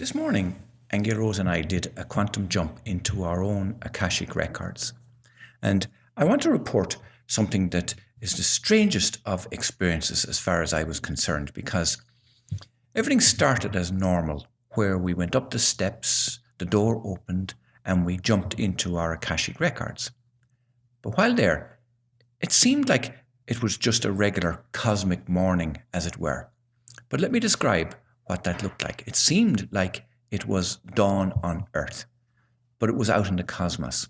This morning, Aingeal Rose and I did a quantum jump into our own Akashic records. And I want to report something that is the strangest of experiences as far as I was concerned, because everything started as normal, where we went up the steps, the door opened, and we jumped into our Akashic records. But while there, it seemed like it was just a regular cosmic morning, as it were. But let me describe what that looked like. It seemed like it was dawn on Earth, but it was out in the cosmos.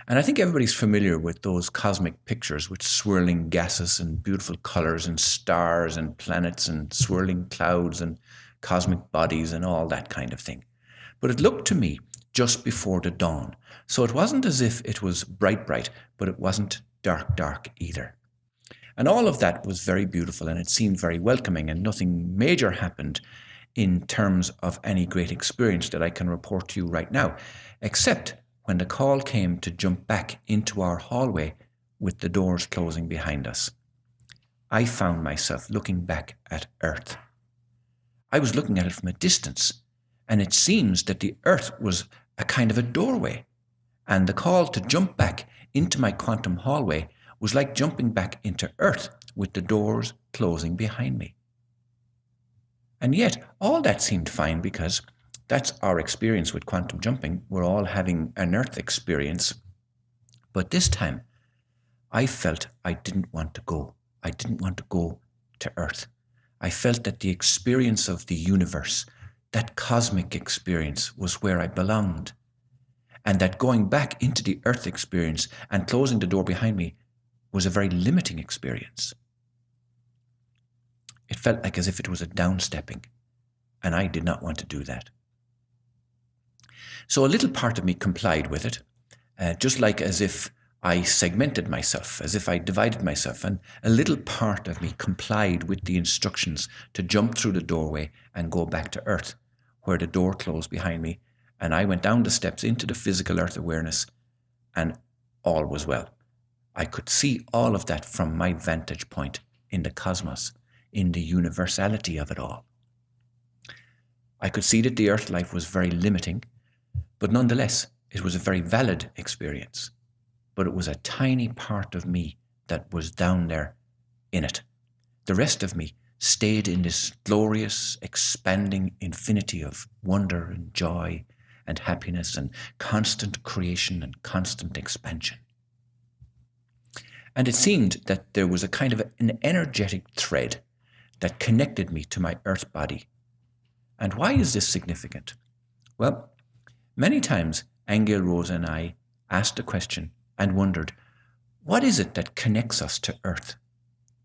And I think everybody's familiar with those cosmic pictures with swirling gases and beautiful colors and stars and planets and swirling clouds and cosmic bodies and all that kind of thing. But it looked to me just before the dawn. So it wasn't as if it was bright, but it wasn't dark either. And all of that was very beautiful, and it seemed very welcoming, and nothing major happened in terms of any great experience that I can report to you right now, except when the call came to jump back into our hallway with the doors closing behind us. I found myself looking back at Earth. I was looking at it from a distance, and it seems that the Earth was a kind of a doorway, and the call to jump back into my quantum hallway was like jumping back into Earth with the doors closing behind me. And yet, all that seemed fine, because that's our experience with quantum jumping. We're all having an Earth experience. But this time, I felt I didn't want to go. I didn't want to go to Earth. I felt that the experience of the universe, that cosmic experience, was where I belonged. And that going back into the Earth experience and closing the door behind me was a very limiting experience. It felt like as if it was a downstepping, and I did not want to do that. So a little part of me complied with it, just like as if I segmented myself, as if I divided myself, and a little part of me complied with the instructions to jump through the doorway and go back to Earth, where the door closed behind me, and I went down the steps into the physical Earth awareness, and all was well. I could see all of that from my vantage point in the cosmos, in the universality of it all. I could see that the Earth life was very limiting, but nonetheless, it was a very valid experience. But it was a tiny part of me that was down there in it. The rest of me stayed in this glorious, expanding infinity of wonder and joy and happiness and constant creation and constant expansion. And it seemed that there was a kind of an energetic thread that connected me to my Earth body. And why is this significant? Well, many times Aingeal Rose and I asked the question and wondered, what is it that connects us to Earth?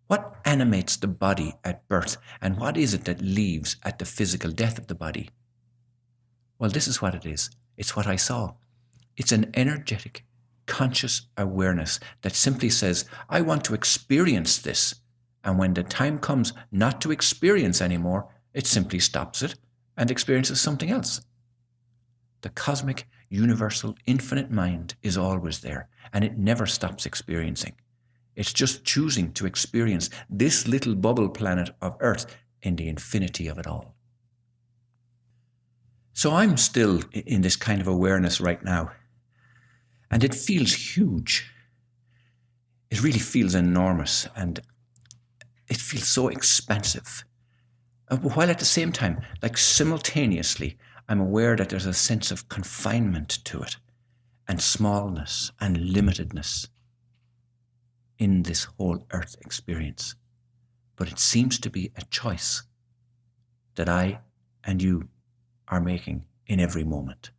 What animates the body at birth, and what is it that leaves at the physical death of the body? Well, this is what it is. It's what I saw. It's an energetic, conscious awareness that simply says, I want to experience this. And when the time comes not to experience anymore, it simply stops it and experiences something else. The cosmic, universal, infinite mind is always there, and it never stops experiencing. It's just choosing to experience this little bubble planet of Earth in the infinity of it all. So I'm still in this kind of awareness right now, and it feels huge. It really feels enormous, and it feels so expansive. While at the same time, like simultaneously, I'm aware that there's a sense of confinement to it, and smallness and limitedness in this whole Earth experience. But it seems to be a choice that I and you are making in every moment.